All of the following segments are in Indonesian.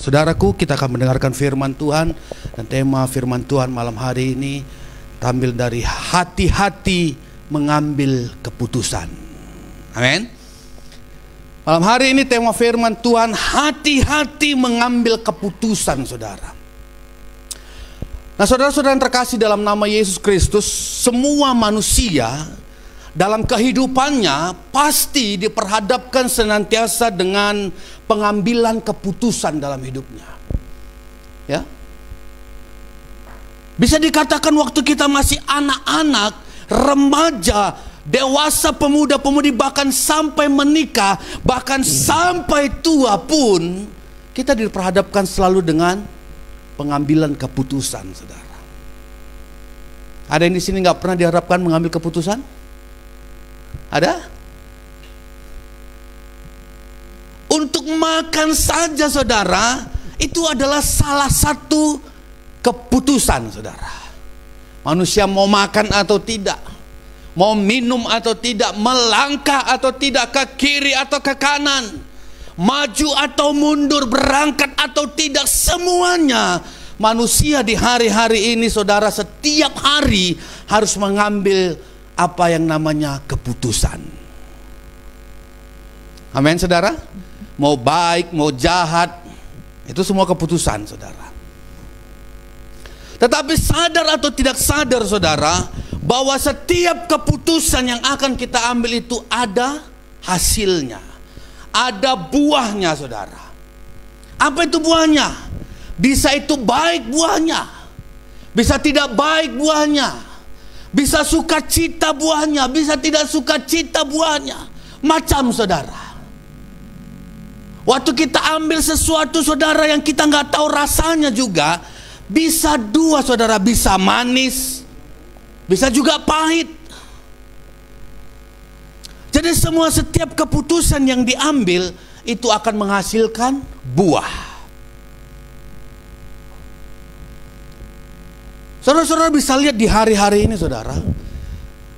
Saudaraku, kita akan mendengarkan firman Tuhan, dan tema firman Tuhan malam hari ini tampil dari hati-hati mengambil keputusan. Amin. Malam hari ini tema firman Tuhan, hati-hati mengambil keputusan, saudara. Nah, saudara-saudara yang terkasih dalam nama Yesus Kristus, semua manusia dalam kehidupannya pasti diperhadapkan senantiasa dengan pengambilan keputusan dalam hidupnya. Ya. Bisa dikatakan waktu kita masih anak-anak, remaja, dewasa, pemuda-pemudi, bahkan sampai menikah, bahkan sampai tua pun kita diperhadapkan selalu dengan pengambilan keputusan, saudara. Ada yang di sini nggak pernah diharapkan mengambil keputusan? Ada? Untuk makan saja, saudara, itu adalah salah satu keputusan, saudara. Manusia mau makan atau tidak, mau minum atau tidak, melangkah atau tidak, ke kiri atau ke kanan, maju atau mundur, berangkat atau tidak, semuanya manusia di hari-hari ini, saudara, setiap hari harus mengambil apa yang namanya keputusan. Amin, saudara. Mau baik, mau jahat, itu semua keputusan, saudara. Tetapi sadar atau tidak sadar, saudara, bahwa setiap keputusan yang akan kita ambil itu ada hasilnya, ada buahnya, saudara. Apa itu buahnya? Bisa itu baik buahnya, bisa tidak baik buahnya, bisa sukacita buahnya, bisa tidak sukacita buahnya. Macam, saudara, waktu kita ambil sesuatu, saudara, yang kita nggak tahu rasanya juga, bisa dua, saudara, bisa manis, bisa juga pahit. Jadi setiap keputusan yang diambil itu akan menghasilkan buah. Saudara-saudara bisa lihat di hari-hari ini, saudara,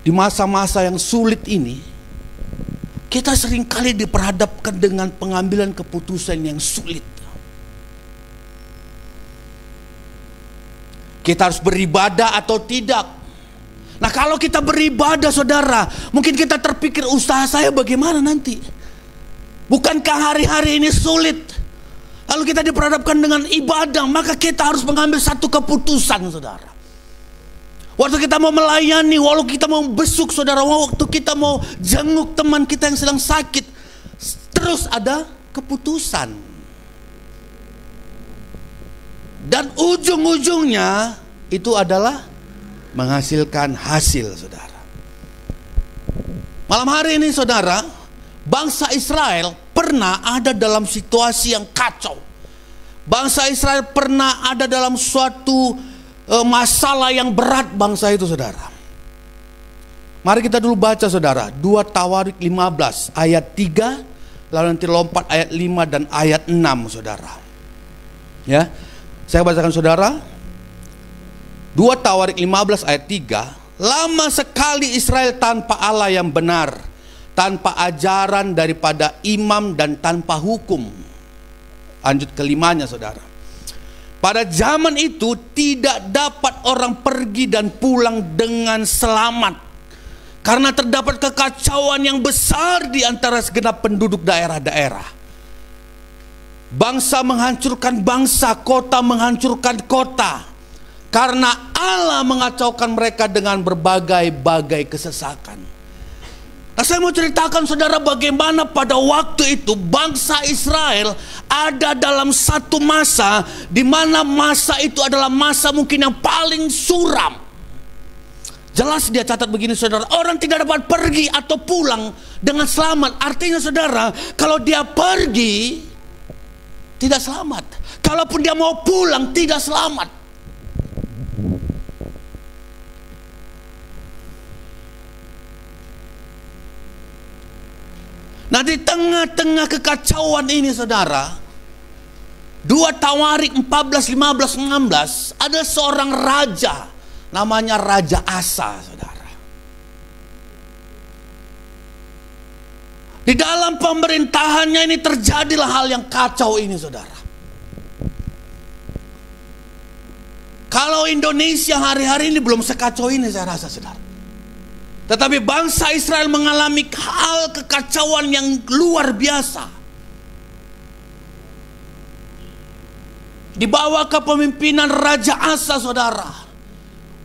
di masa-masa yang sulit ini, kita seringkali diperhadapkan dengan pengambilan keputusan yang sulit. Kita harus beribadah atau tidak. Nah, kalau kita beribadah, saudara, mungkin kita terpikir, usaha saya bagaimana nanti? Bukankah hari-hari ini sulit? Lalu kita diperhadapkan dengan ibadah, maka kita harus mengambil satu keputusan, saudara. Waktu kita mau melayani, waktu kita mau besuk, saudara, waktu kita mau jenguk teman kita yang sedang sakit, terus ada keputusan. Dan ujung-ujungnya itu adalah menghasilkan hasil, saudara. Malam hari ini, saudara, bangsa Israel pernah ada dalam situasi yang kacau. Bangsa Israel pernah ada dalam suatu masalah yang berat, bangsa itu, saudara. Mari kita dulu baca, saudara, 2 Tawarik 15 ayat 3, lalu nanti lompat ayat 5 dan ayat 6, saudara. Ya, saya bacakan, saudara. 2 Tawarik 15 ayat 3. Lama sekali Israel tanpa Allah yang benar, tanpa ajaran daripada imam dan tanpa hukum. Lanjut kelimanya, saudara. Pada zaman itu tidak dapat orang pergi dan pulang dengan selamat, karena terdapat kekacauan yang besar di antara segenap penduduk daerah-daerah. Bangsa menghancurkan bangsa, kota menghancurkan kota, karena Allah mengacaukan mereka dengan berbagai-bagai kesesakan. Nah, saya mau ceritakan, saudara, bagaimana pada waktu itu bangsa Israel ada dalam satu masa, di mana masa itu adalah masa mungkin yang paling suram. Jelas dia catat begini, saudara, orang tidak dapat pergi atau pulang dengan selamat. Artinya, saudara, kalau dia pergi tidak selamat, kalaupun dia mau pulang tidak selamat. Nah, di tengah-tengah kekacauan ini, saudara, 2 Tawarik 14, 15, 16, ada seorang raja, namanya Raja Asa, saudara. Di dalam pemerintahannya ini terjadilah hal yang kacau ini, saudara. Kalau Indonesia hari-hari ini belum sekacau ini saya rasa, saudara. Tetapi bangsa Israel mengalami hal kekacauan yang luar biasa. Di bawah kepemimpinan Raja Asa, saudara.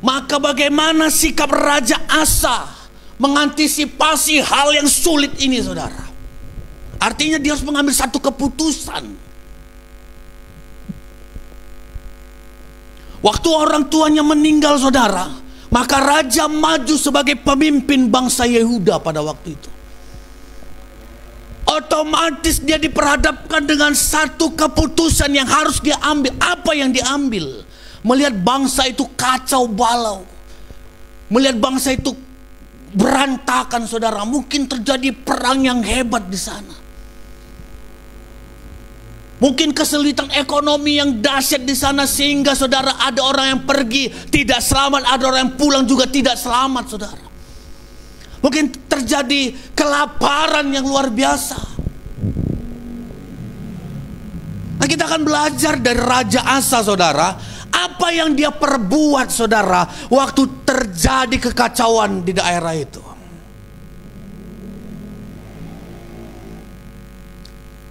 Maka bagaimana sikap Raja Asa mengantisipasi hal yang sulit ini, saudara? Artinya dia harus mengambil satu keputusan. Waktu orang tuanya meninggal, saudara, maka raja maju sebagai pemimpin bangsa Yehuda pada waktu itu. Otomatis dia diperhadapkan dengan satu keputusan yang harus dia ambil. Apa yang diambil? Melihat bangsa itu kacau balau, melihat bangsa itu berantakan, saudara. Mungkin terjadi perang yang hebat di sana. Mungkin kesulitan ekonomi yang dahsyat di sana sehingga, saudara, ada orang yang pergi tidak selamat, ada orang yang pulang juga tidak selamat, saudara. Mungkin terjadi kelaparan yang luar biasa. Nah, kita akan belajar dari Raja Asa, saudara, apa yang dia perbuat, saudara, waktu terjadi kekacauan di daerah itu.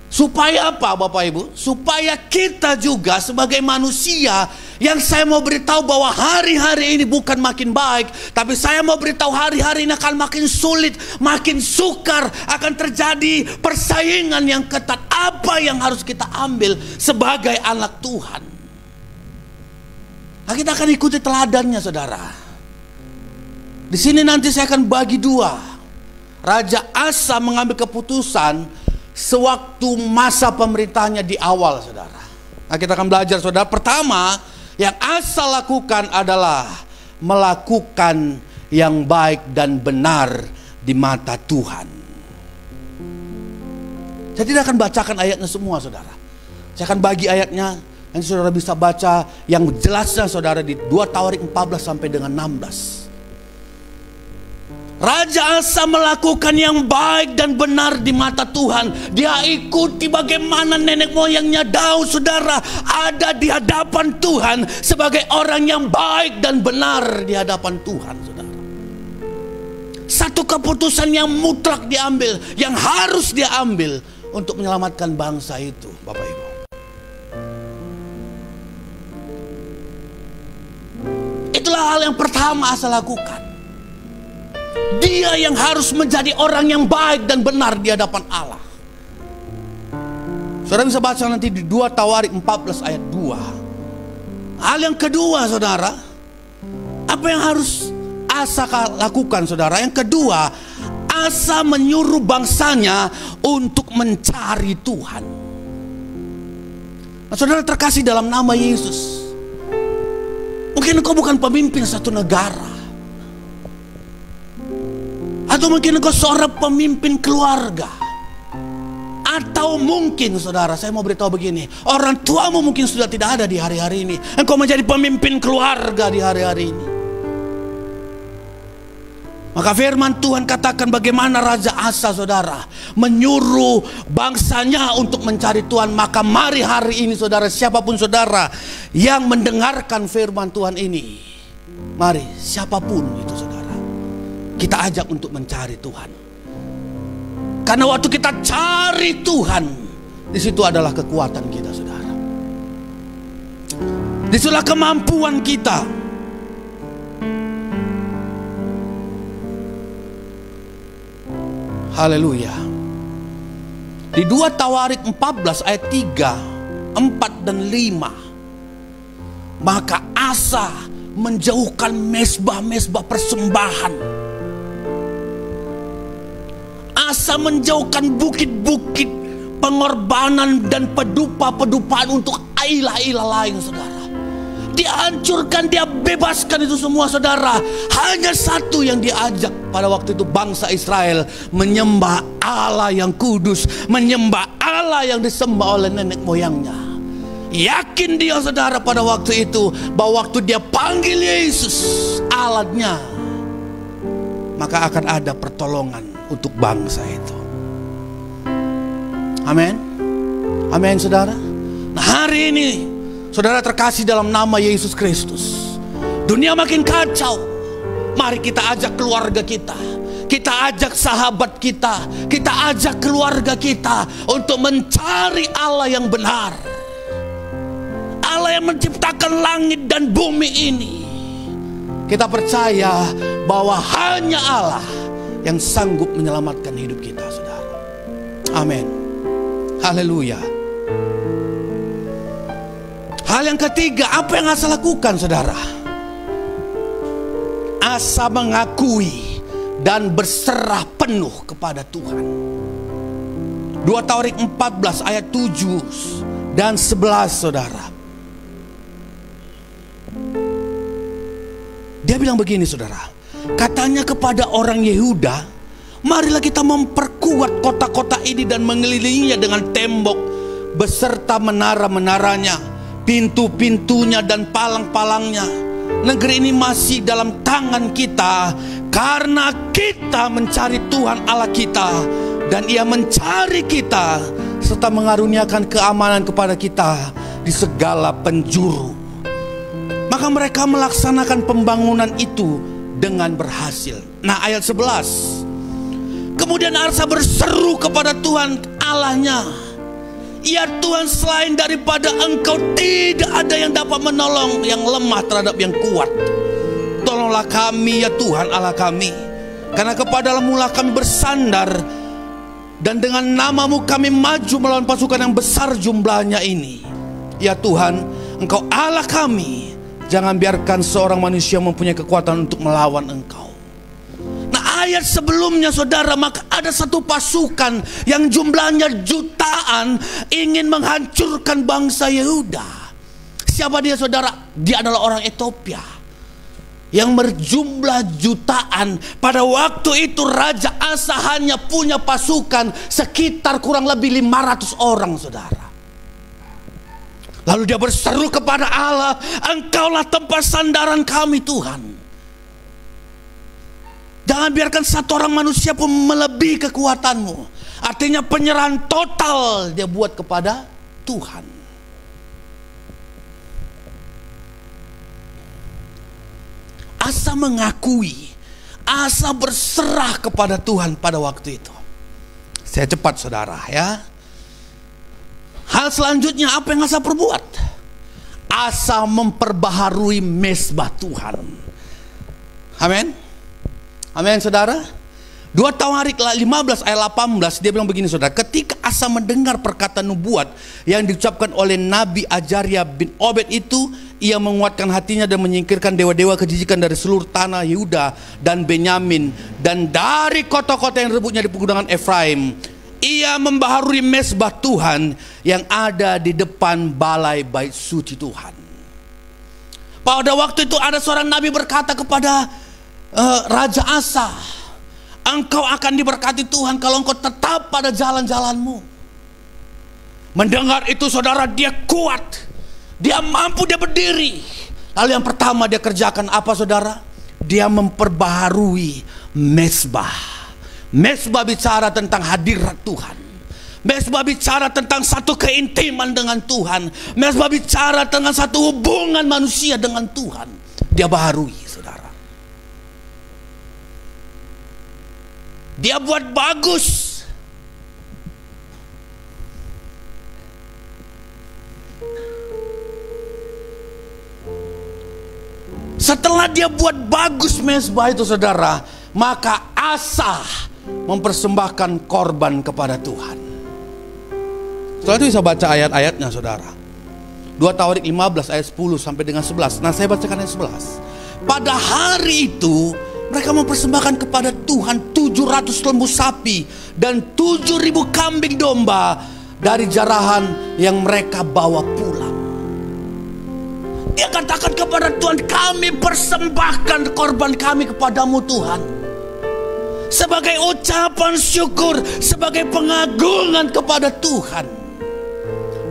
Supaya apa, Bapak Ibu? Supaya kita juga sebagai manusia, yang saya mau beritahu bahwa hari-hari ini bukan makin baik, tapi saya mau beritahu hari-hari ini akan makin sulit, makin sukar, akan terjadi persaingan yang ketat. Apa yang harus kita ambil sebagai anak Tuhan? Nah, kita akan ikuti teladannya, saudara. Di sini nanti saya akan bagi dua. Raja Asa mengambil keputusan sewaktu masa pemerintahnya di awal, saudara. Nah, kita akan belajar, saudara. Pertama, yang Asa lakukan adalah melakukan yang baik dan benar di mata Tuhan. Saya tidak akan bacakan ayatnya semua, saudara. Saya akan bagi ayatnya, nanti saudara bisa baca yang jelasnya, saudara, di 2 Tawarik 14 sampai dengan 16. Raja Asa melakukan yang baik dan benar di mata Tuhan. Dia ikuti bagaimana nenek moyangnya Daud, saudara, ada di hadapan Tuhan sebagai orang yang baik dan benar di hadapan Tuhan, saudara. Satu keputusan yang mutlak diambil, yang harus diambil untuk menyelamatkan bangsa itu, Bapak Ibu. Itulah hal yang pertama Asa lakukan. Dia yang harus menjadi orang yang baik dan benar di hadapan Allah. Saudara bisa baca nanti di 2 Tawarik 14 ayat 2. Hal yang kedua, saudara, apa yang harus Asa lakukan, saudara? Yang kedua, Asa menyuruh bangsanya untuk mencari Tuhan. Nah, saudara terkasih dalam nama Yesus, mungkin engkau bukan pemimpin satu negara, atau mungkin engkau seorang pemimpin keluarga, atau mungkin, saudara, saya mau beritahu begini, orang tuamu mungkin sudah tidak ada di hari-hari ini. Engkau menjadi pemimpin keluarga di hari-hari ini. Maka firman Tuhan katakan bagaimana Raja Asa, saudara, menyuruh bangsanya untuk mencari Tuhan. Maka mari hari ini, saudara, siapapun saudara yang mendengarkan firman Tuhan ini, mari siapapun itu, saudara, kita ajak untuk mencari Tuhan. Karena waktu kita cari Tuhan, di situ adalah kekuatan kita, saudara. Disitulah kemampuan kita. Haleluya. Di 2 Tawarik 14 ayat 3, 4 dan 5. Maka Asa menjauhkan mesbah-mesbah persembahan. Asa menjauhkan bukit-bukit pengorbanan dan pedupa-pedupaan untuk ilah-ilah lain, saudara. Dia hancurkan, dia bebaskan itu semua, saudara. Hanya satu yang diajak pada waktu itu bangsa Israel, menyembah Allah yang kudus, menyembah Allah yang disembah oleh nenek moyangnya. Yakin dia, saudara, pada waktu itu bahwa waktu dia panggil Yesus Allahnya, maka akan ada pertolongan untuk bangsa itu. Amin. Amin, saudara. Nah, hari ini Saudara terkasih dalam nama Yesus Kristus, dunia makin kacau. Mari kita ajak keluarga kita, kita ajak sahabat kita, kita ajak keluarga kita untuk mencari Allah yang benar, Allah yang menciptakan langit dan bumi ini. Kita percaya bahwa hanya Allah yang sanggup menyelamatkan hidup kita, saudara. Amin. Haleluya. Hal yang ketiga, apa yang Asa lakukan, saudara? Asa mengakui dan berserah penuh kepada Tuhan. 2 Tawarik 14 ayat 7 dan 11, saudara. Dia bilang begini, saudara. Katanya kepada orang Yehuda, marilah kita memperkuat kota-kota ini dan mengelilinginya dengan tembok beserta menara-menaranya, pintu-pintunya dan palang-palangnya. Negeri ini masih dalam tangan kita, karena kita mencari Tuhan Allah kita, dan Ia mencari kita serta mengaruniakan keamanan kepada kita di segala penjuru. Maka mereka melaksanakan pembangunan itu dengan berhasil. Nah, ayat 11. Kemudian Asa berseru kepada Tuhan Allahnya, ya Tuhan, selain daripada Engkau tidak ada yang dapat menolong yang lemah terhadap yang kuat. Tolonglah kami ya Tuhan Allah kami, karena kepadamu lah kami bersandar, dan dengan namamu kami maju melawan pasukan yang besar jumlahnya ini. Ya Tuhan, Engkau Allah kami, jangan biarkan seorang manusia mempunyai kekuatan untuk melawan Engkau. Ayat sebelumnya, saudara, maka ada satu pasukan yang jumlahnya jutaan ingin menghancurkan bangsa Yehuda. Siapa dia, saudara? Dia adalah orang Ethiopia yang berjumlah jutaan. Pada waktu itu Raja Asa hanya punya pasukan sekitar kurang lebih 500 orang, saudara. Lalu dia berseru kepada Allah, Engkaulah tempat sandaran kami, Tuhan. Jangan biarkan satu orang manusia pun melebihi kekuatanmu. Artinya penyerahan total dia buat kepada Tuhan. Asa mengakui, Asa berserah kepada Tuhan pada waktu itu. Saya cepat, saudara, ya. Hal selanjutnya, apa yang Asa perbuat? Asa memperbaharui mezbah Tuhan. Amin. Amin, saudara. 2 Tawarik 15 ayat 18, dia bilang begini, saudara. Ketika Asa mendengar perkataan nubuat yang diucapkan oleh Nabi Azaria bin Obed itu, ia menguatkan hatinya dan menyingkirkan dewa-dewa kejijikan dari seluruh tanah Yehuda dan Benyamin, dan dari kota-kota yang rebutnya di pegunungan Efraim. Ia membaharui mezbah Tuhan yang ada di depan balai bait suci Tuhan. Pada waktu itu ada seorang nabi berkata kepada Raja Asa, engkau akan diberkati Tuhan kalau engkau tetap pada jalan-jalanmu. Mendengar itu, saudara, dia kuat, dia mampu, dia berdiri. Lalu yang pertama dia kerjakan apa, saudara? Dia memperbaharui mezbah. Mezbah bicara tentang hadirat Tuhan. Mezbah bicara tentang satu keintiman dengan Tuhan. Mezbah bicara tentang satu hubungan manusia dengan Tuhan. Dia baharui, saudara. Dia buat bagus. Setelah dia buat bagus mezbah itu, saudara, maka Asa mempersembahkan korban kepada Tuhan. Setelah itu bisa baca ayat-ayatnya, saudara. 2 Tawarik 15 ayat 10 sampai dengan 11. Nah, saya bacakan ayat 11. Pada hari itu mereka mempersembahkan kepada Tuhan 700 lembu sapi dan 7.000 kambing domba dari jarahan yang mereka bawa pulang. Dia katakan kepada Tuhan, kami persembahkan korban kami kepadamu, Tuhan, sebagai ucapan syukur, sebagai pengagungan kepada Tuhan.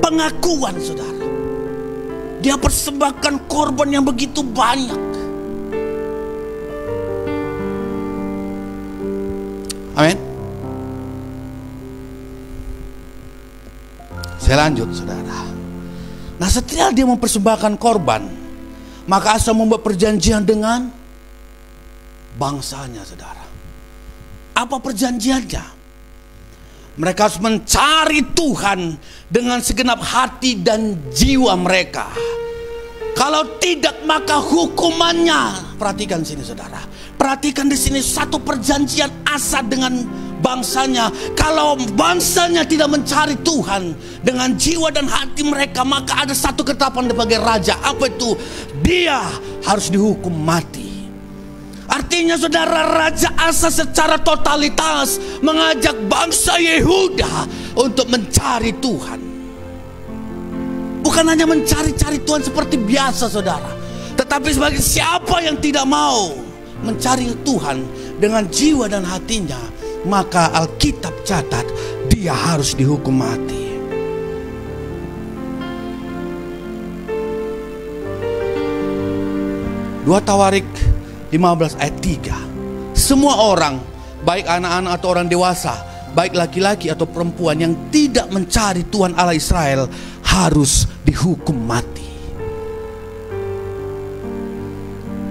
Pengakuan, saudara. Dia persembahkan korban yang begitu banyak. Amin. Saya lanjut, saudara. Nah, setelah dia mempersembahkan korban, maka Asa membuat perjanjian dengan bangsanya, saudara. Apa perjanjiannya? Mereka harus mencari Tuhan dengan segenap hati dan jiwa mereka. Kalau tidak, maka hukumannya. Perhatikan sini, saudara. Perhatikan di sini satu perjanjian Asa dengan bangsanya. Kalau bangsanya tidak mencari Tuhan dengan jiwa dan hati mereka, maka ada satu ketetapan sebagai raja. Apa itu? Dia harus dihukum mati. Artinya, saudara, Raja Asa secara totalitas mengajak bangsa Yehuda untuk mencari Tuhan. Bukan hanya mencari-cari Tuhan seperti biasa, saudara, tetapi sebagai siapa yang tidak mau mencari Tuhan dengan jiwa dan hatinya, maka Alkitab catat dia harus dihukum mati. Dua Tawarik 15 ayat 3. Semua orang, baik anak-anak atau orang dewasa, baik laki-laki atau perempuan yang tidak mencari Tuhan Allah Israel harus dihukum mati.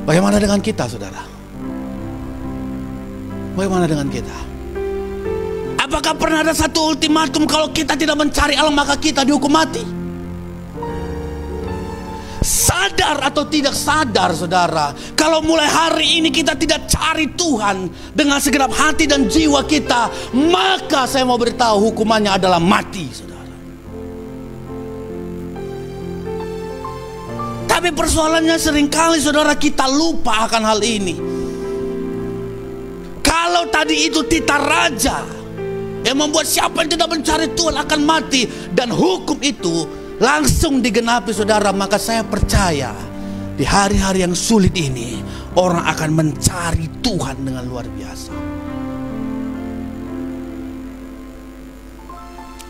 Bagaimana dengan kita, saudara? Bagaimana dengan kita? Apakah pernah ada satu ultimatum kalau kita tidak mencari Allah maka kita dihukum mati? Sadar atau tidak sadar, saudara, kalau mulai hari ini kita tidak cari Tuhan dengan segenap hati dan jiwa kita, maka saya mau beritahu hukumannya adalah mati, saudara. Tapi persoalannya seringkali, saudara, kita lupa akan hal ini. Kalau tadi itu titah raja yang membuat siapa yang tidak mencari Tuhan akan mati, dan hukum itu langsung digenapi, saudara, maka saya percaya di hari-hari yang sulit ini orang akan mencari Tuhan dengan luar biasa.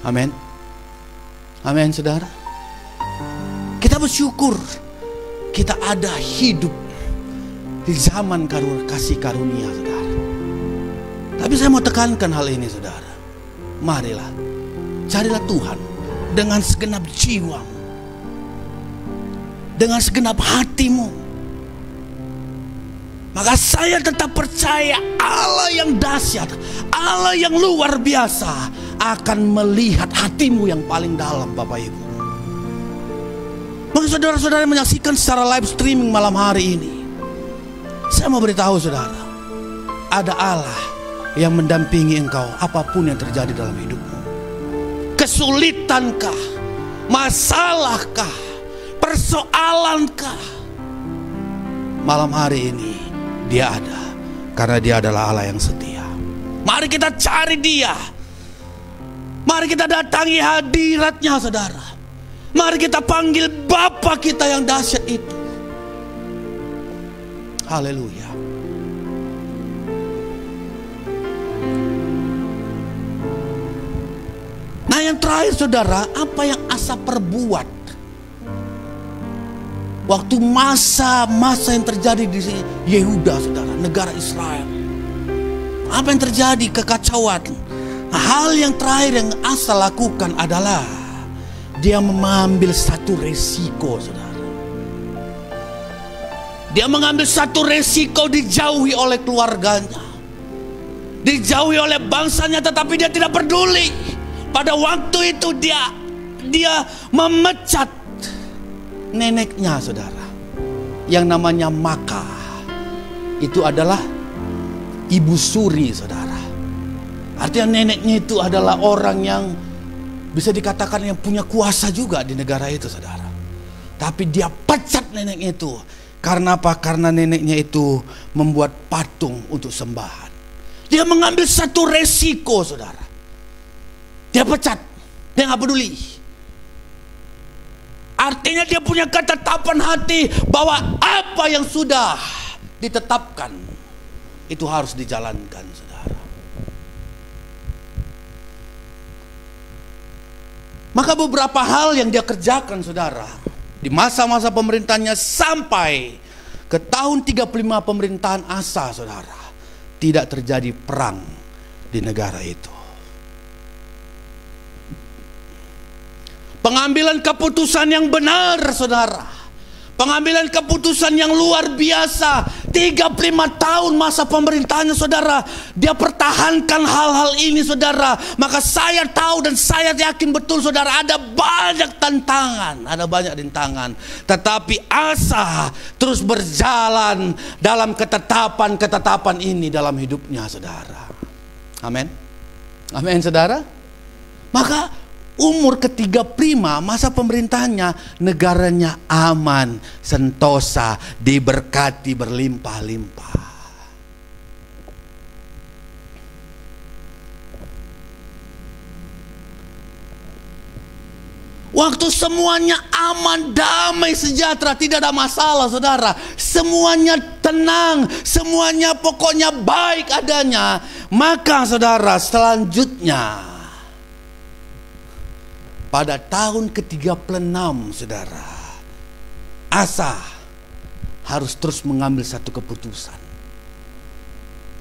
Amin. Amin, saudara. Kita bersyukur kita ada hidup di zaman kasih karunia, saudara. Tapi saya mau tekankan hal ini, saudara. Marilah, carilah Tuhan dengan segenap jiwamu, dengan segenap hatimu. Maka saya tetap percaya Allah yang dahsyat, Allah yang luar biasa akan melihat hatimu yang paling dalam, Bapak Ibu. Maka saudara-saudara menyaksikan secara live streaming malam hari ini, saya mau beritahu saudara, ada Allah yang mendampingi engkau apapun yang terjadi dalam hidupmu. Kesulitankah, masalahkah, persoalankah, malam hari ini Dia ada, karena Dia adalah Allah yang setia. Mari kita cari Dia, mari kita datangi hadirat-Nya, saudara. Mari kita panggil Bapa kita yang dahsyat itu. Haleluya. Nah, yang terakhir, saudara, apa yang Asa perbuat waktu masa-masa yang terjadi di Yehuda, saudara, negara Israel. Apa yang terjadi? Kekacauan. Nah, hal yang terakhir yang Asa lakukan adalah dia mengambil satu resiko, saudara. Dia mengambil satu resiko, dijauhi oleh keluarganya, dijauhi oleh bangsanya, tetapi dia tidak peduli. Pada waktu itu dia memecat neneknya, saudara, yang namanya Maka. Itu adalah ibu suri, saudara. Artinya neneknya itu adalah orang yang bisa dikatakan yang punya kuasa juga di negara itu, saudara. Tapi dia pecat neneknya itu. Karena apa? Karena neneknya itu membuat patung untuk sembahan. Dia mengambil satu resiko, saudara. Dia pecat, dia nggak peduli. Artinya dia punya ketetapan hati bahwa apa yang sudah ditetapkan itu harus dijalankan, saudara. Maka beberapa hal yang dia kerjakan, saudara, di masa-masa pemerintahnya sampai ke tahun 35 pemerintahan Asa, saudara, tidak terjadi perang di negara itu. Pengambilan keputusan yang benar, saudara. Pengambilan keputusan yang luar biasa. 35 tahun masa pemerintahannya, saudara. Dia pertahankan hal-hal ini, saudara. Maka saya tahu dan saya yakin betul, saudara, ada banyak tantangan. Ada banyak rintangan. Tetapi Asa terus berjalan dalam ketetapan-ketetapan ini dalam hidupnya, saudara. Amin. Amin, saudara. Maka umur ke-35 masa pemerintahannya, negaranya aman, sentosa, diberkati berlimpah-limpah. Waktu semuanya aman, damai, sejahtera, tidak ada masalah, saudara. Semuanya tenang, semuanya pokoknya baik adanya. Maka, saudara, selanjutnya pada tahun ke-36, saudara, Asa harus terus mengambil satu keputusan.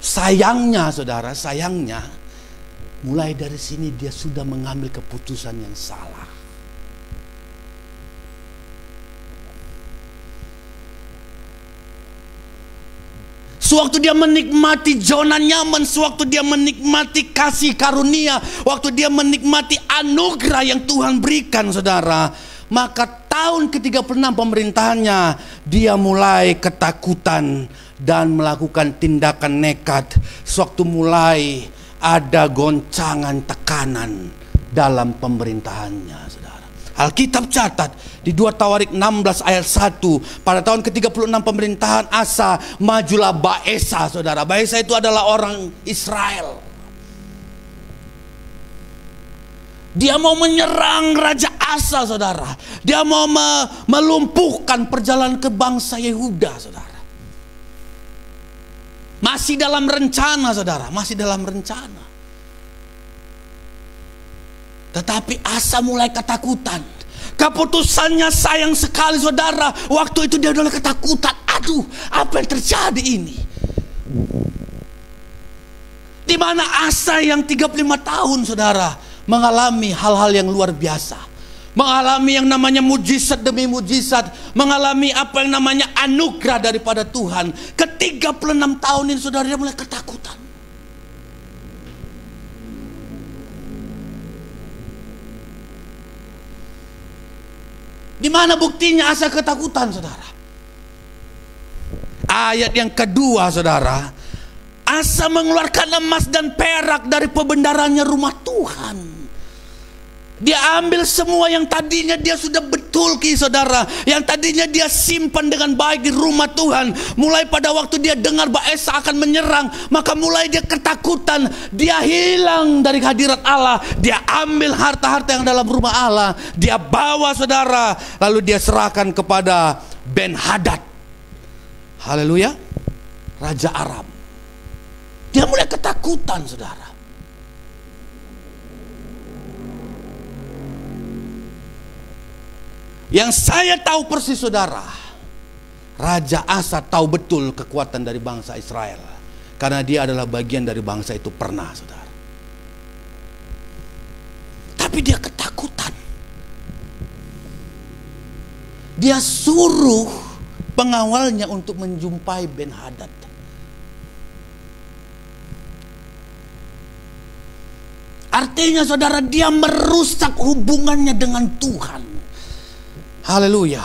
Sayangnya, saudara, sayangnya, mulai dari sini dia sudah mengambil keputusan yang salah. Sewaktu dia menikmati zona nyaman, sewaktu dia menikmati kasih karunia, waktu dia menikmati anugerah yang Tuhan berikan, saudara, maka tahun ke-36 pemerintahannya, dia mulai ketakutan dan melakukan tindakan nekat. Sewaktu mulai ada goncangan tekanan dalam pemerintahannya, saudara. Alkitab catat di 2 Tawarik 16 ayat 1, pada tahun ke-36 pemerintahan Asa, majulah Baesa, saudara. Baesa itu adalah orang Israel. Dia mau menyerang Raja Asa, saudara. Dia mau melumpuhkan perjalanan ke bangsa Yehuda, saudara. Masih dalam rencana, saudara, masih dalam rencana. Tetapi Asa mulai ketakutan. Keputusannya sayang sekali, saudara. Waktu itu dia mulai ketakutan. Aduh, apa yang terjadi ini? Di mana Asa yang 35 tahun, saudara, mengalami hal-hal yang luar biasa. Mengalami yang namanya mujizat demi mujizat. Mengalami apa yang namanya anugerah daripada Tuhan. Ke-36 tahun ini, saudara, dia mulai ketakutan. Di mana buktinya Asa ketakutan, saudara? Ayat yang kedua, saudara. Asa mengeluarkan emas dan perak dari pembendarannya rumah Tuhan. Dia ambil semua yang tadinya dia sudah betulki, saudara. Yang tadinya dia simpan dengan baik di rumah Tuhan. Mulai pada waktu dia dengar Baesa akan menyerang, maka mulai dia ketakutan. Dia hilang dari hadirat Allah. Dia ambil harta-harta yang dalam rumah Allah. Dia bawa, saudara. Lalu dia serahkan kepada Ben-Hadad. Haleluya. Raja Aram. Dia mulai ketakutan, saudara. Yang saya tahu persis, saudara, Raja Asa tahu betul kekuatan dari bangsa Israel. Karena dia adalah bagian dari bangsa itu pernah, saudara. Tapi dia ketakutan. Dia suruh pengawalnya untuk menjumpai Ben-Hadad. Artinya, saudara, dia merusak hubungannya dengan Tuhan. Haleluya.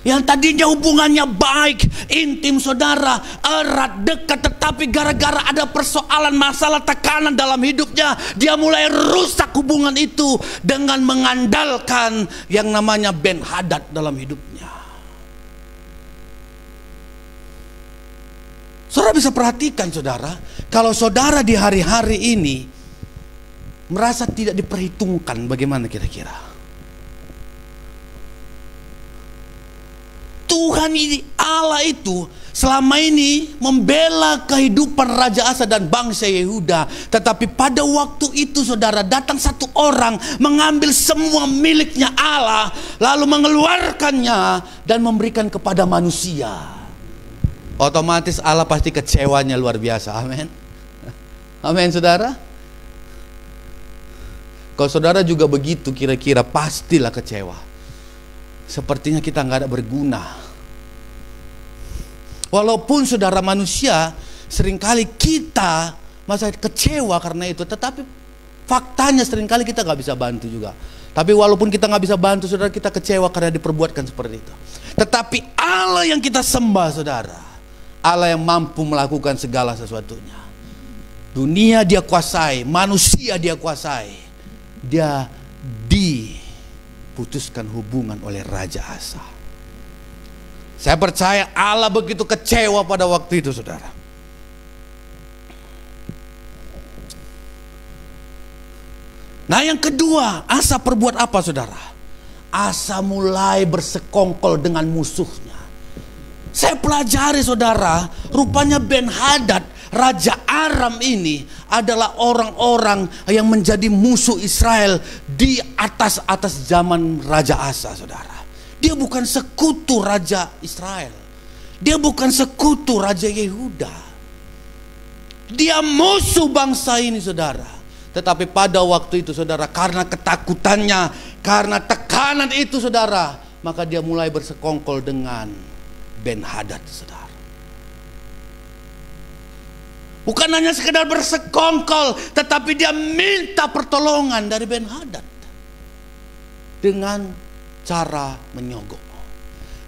Yang tadinya hubungannya baik, intim, saudara, erat, dekat, tetapi gara-gara ada persoalan, masalah, tekanan dalam hidupnya, dia mulai rusak hubungan itu dengan mengandalkan yang namanya Ben-Hadad dalam hidupnya. Saudara bisa perhatikan, saudara, kalau saudara di hari-hari ini merasa tidak diperhitungkan, bagaimana kira-kira? Tuhan ini, Allah itu selama ini membela kehidupan Raja Asa dan bangsa Yehuda. Tetapi pada waktu itu, saudara, datang satu orang mengambil semua miliknya Allah, lalu mengeluarkannya dan memberikan kepada manusia. Otomatis Allah pasti kecewanya luar biasa. Amin. Amin, saudara. Kalau saudara juga begitu, kira-kira pastilah kecewa. Sepertinya kita nggak ada berguna. Walaupun saudara manusia, seringkali kita masa kecewa karena itu, tetapi faktanya seringkali kita nggak bisa bantu juga. Tapi walaupun kita nggak bisa bantu, saudara, kita kecewa karena diperbuatkan seperti itu. Tetapi Allah yang kita sembah, saudara, Allah yang mampu melakukan segala sesuatunya. Dunia dia kuasai, manusia dia kuasai. Dia diputuskan hubungan oleh Raja Asa. Saya percaya Allah begitu kecewa pada waktu itu, saudara. Nah, yang kedua, Asa perbuat apa, saudara? Asa mulai bersekongkol dengan musuhnya. Saya pelajari, saudara, rupanya Ben-Hadad, Raja Aram ini adalah orang-orang yang menjadi musuh Israel di atas zaman Raja Asa, saudara. Dia bukan sekutu Raja Israel. Dia bukan sekutu Raja Yehuda. Dia musuh bangsa ini, saudara. Tetapi pada waktu itu, saudara, karena ketakutannya, karena tekanan itu, saudara, maka dia mulai bersekongkol dengan Ben-Hadad, saudara. Bukan hanya sekedar bersekongkol, tetapi dia minta pertolongan dari Ben-Hadad dengan cara menyogok.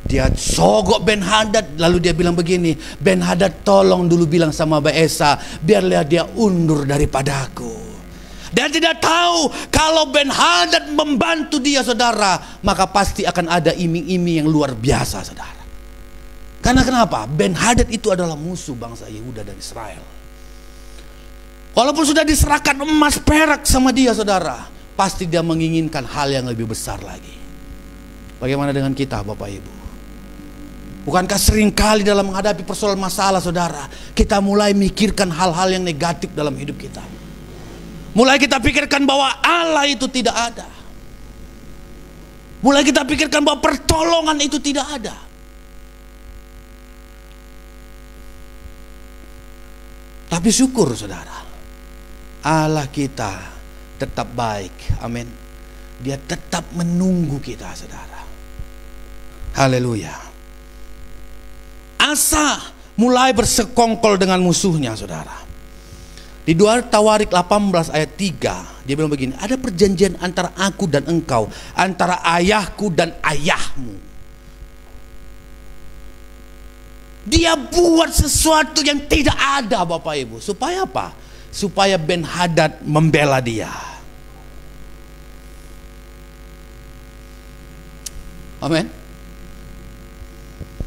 Dia sogok Ben-Hadad, lalu dia bilang begini, Ben-Hadad, tolong dulu bilang sama Baesa, biarlah dia undur daripadaku. Dia tidak tahu kalau Ben-Hadad membantu dia, saudara, maka pasti akan ada iming-iming yang luar biasa, saudara. Karena kenapa? Ben-Hadad itu adalah musuh bangsa Yehuda dan Israel. Walaupun sudah diserahkan emas perak sama dia, saudara, pasti dia menginginkan hal yang lebih besar lagi. Bagaimana dengan kita, Bapak Ibu? Bukankah seringkali dalam menghadapi persoalan masalah, saudara, kita mulai mikirkan hal-hal yang negatif dalam hidup kita. Mulai kita pikirkan bahwa Allah itu tidak ada. Mulai kita pikirkan bahwa pertolongan itu tidak ada. Tapi syukur, saudara, Allah kita tetap baik. Amin. Dia tetap menunggu kita, saudara. Haleluya. Asa mulai bersekongkol dengan musuhnya, saudara. Di 2 Tawarik 18 ayat 3, dia bilang begini, ada perjanjian antara aku dan engkau, antara ayahku dan ayahmu. Dia buat sesuatu yang tidak ada, Bapak Ibu. Supaya apa? Supaya Ben-Hadad membela dia. Amin.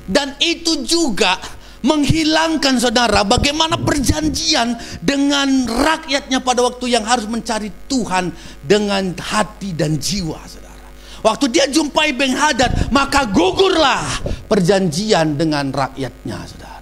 Dan itu juga menghilangkan, saudara, bagaimana perjanjian dengan rakyatnya pada waktu yang harus mencari Tuhan dengan hati dan jiwa, saudara. Waktu dia jumpai Ben-Hadad, maka gugurlah perjanjian dengan rakyatnya, saudara.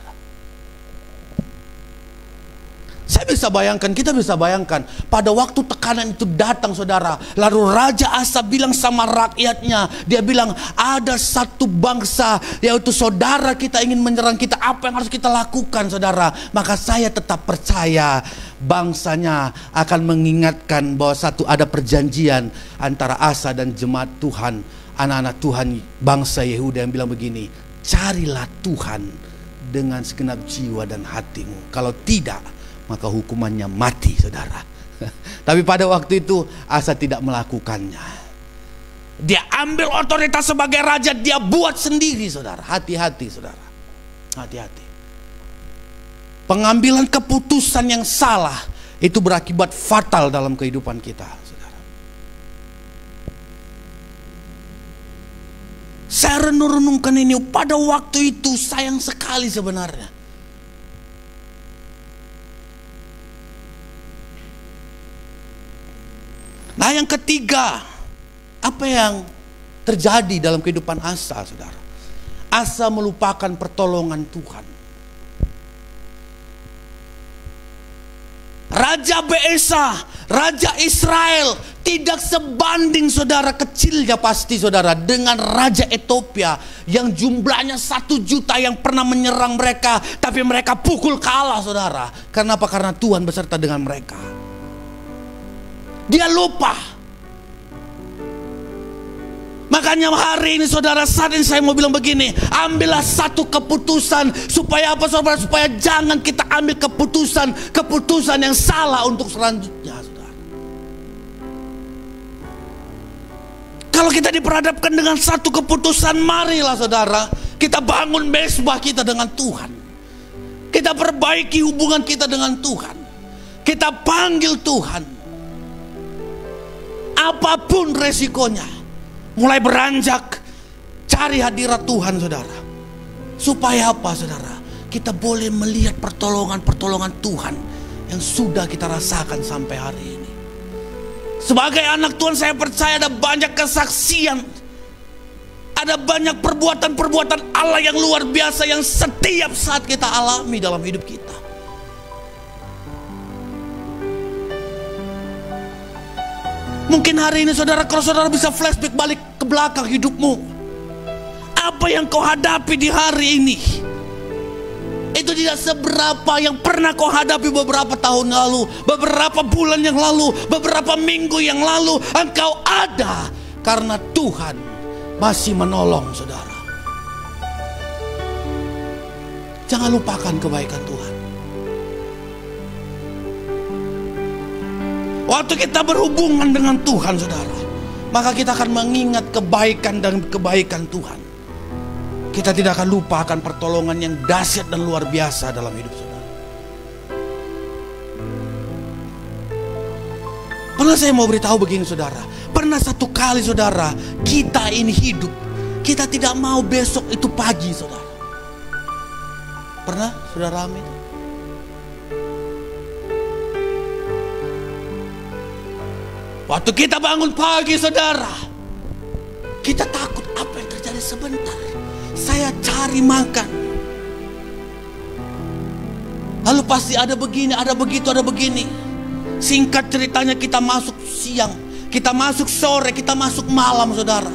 Saya bisa bayangkan, kita bisa bayangkan, pada waktu tekanan itu datang, saudara, lalu Raja Asa bilang sama rakyatnya, dia bilang, ada satu bangsa, yaitu saudara kita ingin menyerang kita, apa yang harus kita lakukan, saudara? Maka saya tetap percaya bangsanya akan mengingatkan bahwa ada perjanjian antara Asa dan jemaat Tuhan, anak-anak Tuhan, bangsa Yehuda, yang bilang begini, carilah Tuhan dengan segenap jiwa dan hatimu, kalau tidak maka hukumannya mati, saudara. Tapi pada waktu itu Asa tidak melakukannya. Dia ambil otoritas sebagai raja, dia buat sendiri, saudara. Hati-hati, saudara. Hati-hati. Pengambilan keputusan yang salah itu berakibat fatal dalam kehidupan kita, saudara. Saya renung-renungkan ini, pada waktu itu sayang sekali sebenarnya. Nah, yang ketiga, apa yang terjadi dalam kehidupan Asa, saudara? Asa melupakan pertolongan Tuhan. Raja Baesa, Raja Israel tidak sebanding, saudara, kecilnya pasti, saudara, dengan Raja Ethiopia yang jumlahnya 1 juta yang pernah menyerang mereka, tapi mereka pukul kalah, saudara. Kenapa? Karena Tuhan beserta dengan mereka. Dia lupa Makanya hari ini saudara, saat ini saya mau bilang begini, ambillah satu keputusan. Supaya apa saudara? Supaya jangan kita ambil keputusan yang salah untuk selanjutnya, saudara. Kalau kita diperhadapkan dengan satu keputusan, marilah saudara, kita bangun mesbah kita dengan Tuhan. Kita perbaiki hubungan kita dengan Tuhan. Kita panggil Tuhan. Apapun resikonya, mulai beranjak, cari hadirat Tuhan, saudara. Supaya apa, saudara? Kita boleh melihat pertolongan Tuhan yang sudah kita rasakan sampai hari ini. Sebagai anak Tuhan, saya percaya ada banyak kesaksian, ada banyak perbuatan-perbuatan Allah yang luar biasa yang setiap saat kita alami dalam hidup kita. Mungkin hari ini saudara, kalau saudara bisa flashback balik ke belakang hidupmu, apa yang kau hadapi di hari ini, itu tidak seberapa yang pernah kau hadapi beberapa tahun lalu, beberapa bulan yang lalu, beberapa minggu yang lalu. Engkau ada karena Tuhan masih menolong saudara. Jangan lupakan kebaikan Tuhan. Waktu kita berhubungan dengan Tuhan, saudara, maka kita akan mengingat kebaikan dan kebaikan Tuhan. Kita tidak akan lupa akan pertolongan yang dahsyat dan luar biasa dalam hidup saudara. Pernah saya mau beritahu begini, saudara. Pernah satu kali, saudara, kita ini hidup, kita tidak mau besok itu pagi, saudara. Pernah, saudara Amin? Waktu kita bangun pagi, saudara, kita takut apa yang terjadi sebentar. Saya cari makan, lalu pasti ada begini, ada begitu, ada begini. Singkat ceritanya, kita masuk siang, kita masuk sore, kita masuk malam, saudara.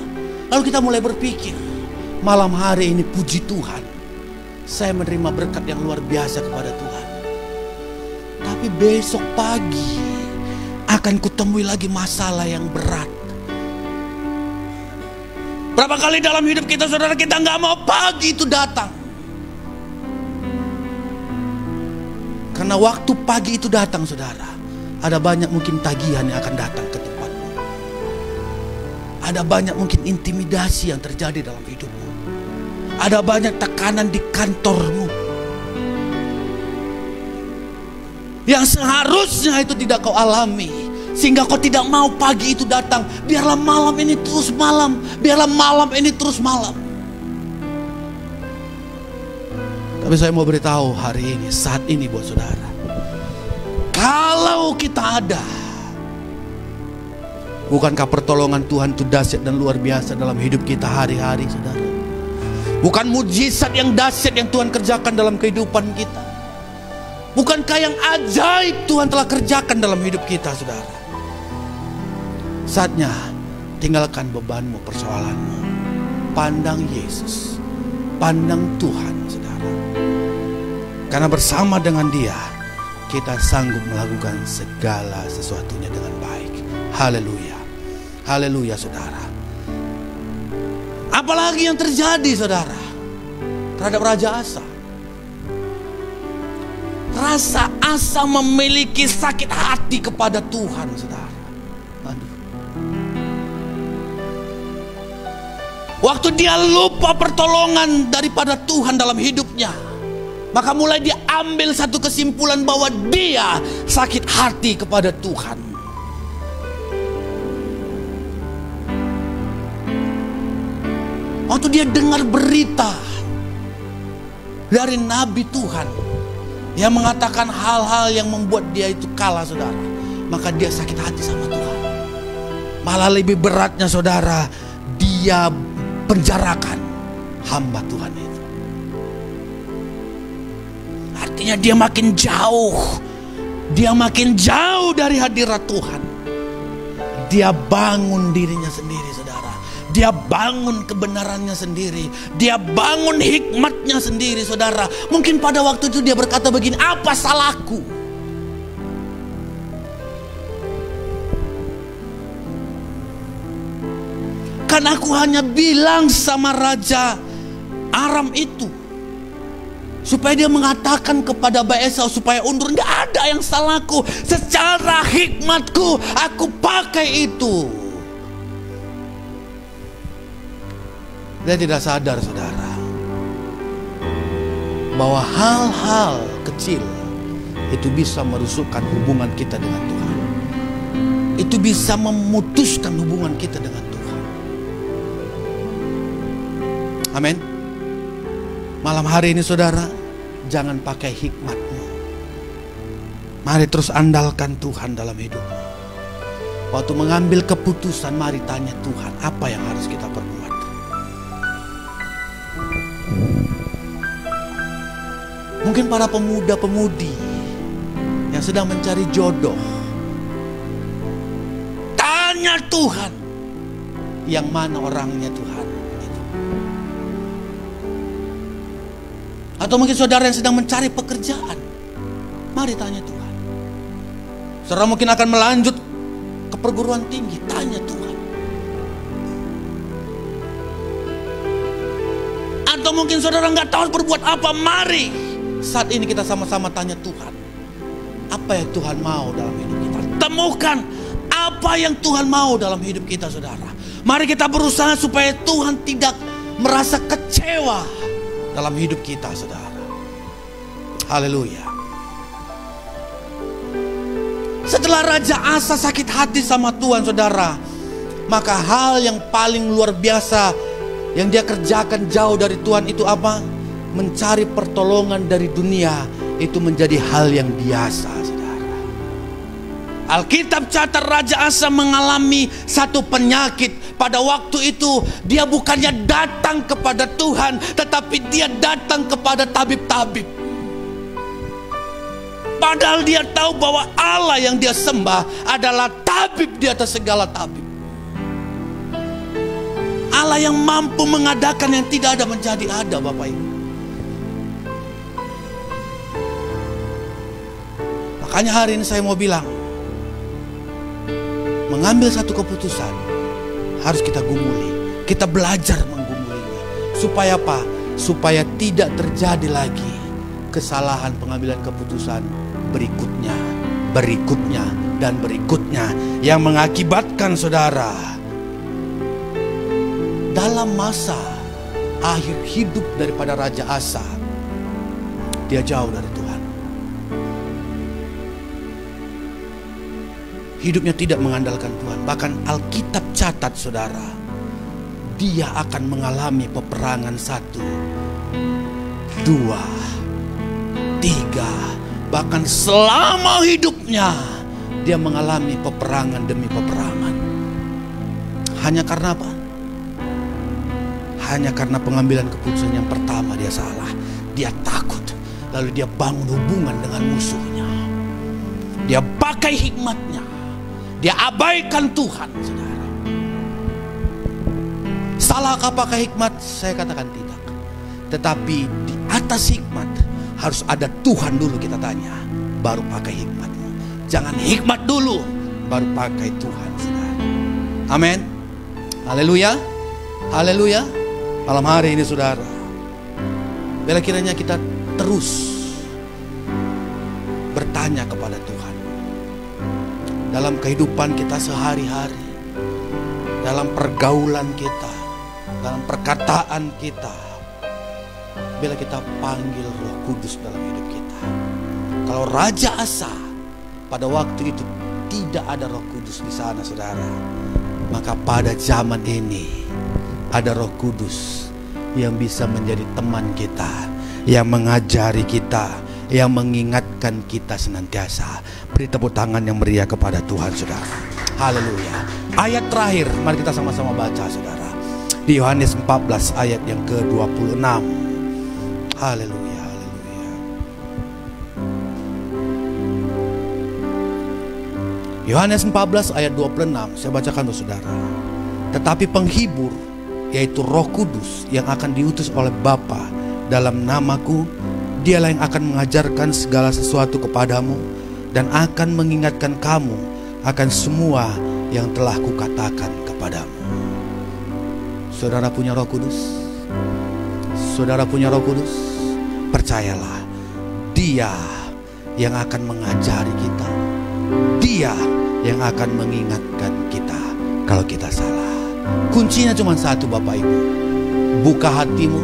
Lalu kita mulai berpikir, malam hari ini puji Tuhan, saya menerima berkat yang luar biasa kepada Tuhan. Tapi besok pagi akan kutemui lagi masalah yang berat. Berapa kali dalam hidup kita, saudara, kita nggak mau pagi itu datang. Karena waktu pagi itu datang, saudara, ada banyak mungkin tagihan yang akan datang ke tempatmu. Ada banyak mungkin intimidasi yang terjadi dalam hidupmu. Ada banyak tekanan di kantormu yang seharusnya itu tidak kau alami, sehingga kau tidak mau pagi itu datang. Biarlah malam ini terus malam, biarlah malam ini terus malam. Tapi saya mau beritahu hari ini, saat ini buat saudara, kalau kita ada, bukankah pertolongan Tuhan itu dahsyat dan luar biasa dalam hidup kita hari-hari, saudara? Bukan mujizat yang dahsyat yang Tuhan kerjakan dalam kehidupan kita? Bukankah yang ajaib Tuhan telah kerjakan dalam hidup kita, saudara? Saatnya tinggalkan bebanmu, persoalanmu. Pandang Yesus, pandang Tuhan, saudara. Karena bersama dengan Dia, kita sanggup melakukan segala sesuatunya dengan baik. Haleluya, haleluya, saudara. Apalagi yang terjadi, saudara, terhadap Raja Asa. Rasa Asa memiliki sakit hati kepada Tuhan, saudara. Aduh. Waktu dia lupa pertolongan daripada Tuhan dalam hidupnya, maka mulai dia ambil satu kesimpulan bahwa dia sakit hati kepada Tuhan. Waktu dia dengar berita dari Nabi Tuhan yang mengatakan hal-hal yang membuat dia itu kalah, saudara, maka dia sakit hati sama Tuhan. Malah lebih beratnya, saudara, dia penjarakan hamba Tuhan itu. Artinya dia makin jauh dari hadirat Tuhan. Dia bangun dirinya sendiri, saudara. Dia bangun kebenarannya sendiri. Dia bangun hikmatnya sendiri, saudara. Mungkin pada waktu itu dia berkata begini, apa salahku? Tuhan, aku hanya bilang sama Raja Aram itu supaya dia mengatakan kepada Esau supaya undur. Nggak ada yang salahku. Secara hikmatku aku pakai itu. Dia tidak sadar, saudara, bahwa hal-hal kecil itu bisa merusukkan hubungan kita dengan Tuhan. Itu bisa memutuskan hubungan kita dengan Tuhan. Amin. Malam hari ini, saudara, jangan pakai hikmatmu. Mari terus andalkan Tuhan dalam hidupmu. Waktu mengambil keputusan, mari tanya Tuhan, apa yang harus kita perbuat. Mungkin para pemuda-pemudi yang sedang mencari jodoh, tanya Tuhan, yang mana orangnya Tuhan. Atau mungkin saudara yang sedang mencari pekerjaan, mari tanya Tuhan. Saudara mungkin akan melanjut ke perguruan tinggi, tanya Tuhan. Atau mungkin saudara nggak tahu berbuat apa, mari saat ini kita sama-sama tanya Tuhan. Apa yang Tuhan mau dalam hidup kita? Temukan apa yang Tuhan mau dalam hidup kita, saudara. Mari kita berusaha supaya Tuhan tidak merasa kecewa dalam hidup kita, saudara. Haleluya. Setelah Raja Asa sakit hati sama Tuhan, saudara, maka hal yang paling luar biasa yang dia kerjakan jauh dari Tuhan itu apa? Mencari pertolongan dari dunia. Itu menjadi hal yang biasa, saudara. Alkitab catat Raja Asa mengalami satu penyakit. Pada waktu itu dia bukannya datang kepada Tuhan, tetapi dia datang kepada tabib-tabib. Padahal dia tahu bahwa Allah yang dia sembah adalah tabib di atas segala tabib. Allah yang mampu mengadakan yang tidak ada menjadi ada, Bapak Ibu. Makanya hari ini saya mau bilang, mengambil satu keputusan harus kita gumuli. Kita belajar menggumulinya. Supaya apa? Supaya tidak terjadi lagi kesalahan pengambilan keputusan berikutnya, berikutnya, dan berikutnya. Yang mengakibatkan, saudara, dalam masa akhir hidup daripada Raja Asa, dia jauh dari Tuhan. Hidupnya tidak mengandalkan Tuhan. Bahkan Alkitab catat, saudara, dia akan mengalami peperangan 1, 2, 3. Bahkan selama hidupnya dia mengalami peperangan demi peperangan. Hanya karena apa? Hanya karena pengambilan keputusan yang pertama dia salah. Dia takut. Lalu dia bangun hubungan dengan musuhnya. Dia pakai hikmatnya. Dia abaikan Tuhan, saudara. Salahkah pakai hikmat? Saya katakan tidak. Tetapi di atas hikmat harus ada Tuhan dulu kita tanya, baru pakai hikmatmu. Jangan hikmat dulu, baru pakai Tuhan, saudara. Amin. Haleluya. Haleluya. Malam hari ini, saudara, bila kiranya kita terus bertanya kepada Tuhan dalam kehidupan kita sehari-hari, dalam pergaulan kita, dalam perkataan kita. Bila kita panggil Roh Kudus dalam hidup kita. Kalau Raja Asa pada waktu itu tidak ada Roh Kudus di sana, saudara, maka pada zaman ini ada Roh Kudus yang bisa menjadi teman kita, yang mengajari kita, yang mengingatkan kita senantiasa. Beri tepuk tangan yang meriah kepada Tuhan, saudara. Haleluya. Ayat terakhir, mari kita sama-sama baca, saudara. Di Yohanes 14 ayat yang ke-26. Haleluya, haleluya. Yohanes 14 ayat 26, saya bacakan untuk saudara. Tetapi penghibur, yaitu Roh Kudus yang akan diutus oleh Bapa dalam namaku, dialah yang akan mengajarkan segala sesuatu kepadamu dan akan mengingatkan kamu akan semua yang telah kukatakan kepadamu. Saudara punya Roh Kudus. Saudara punya Roh Kudus. Percayalah, Dia yang akan mengajari kita. Dia yang akan mengingatkan kita kalau kita salah. Kuncinya cuma satu, Bapak Ibu. Buka hatimu,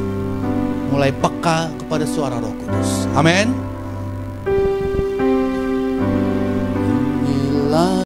mulai peka kepada suara Roh Kudus. Amin.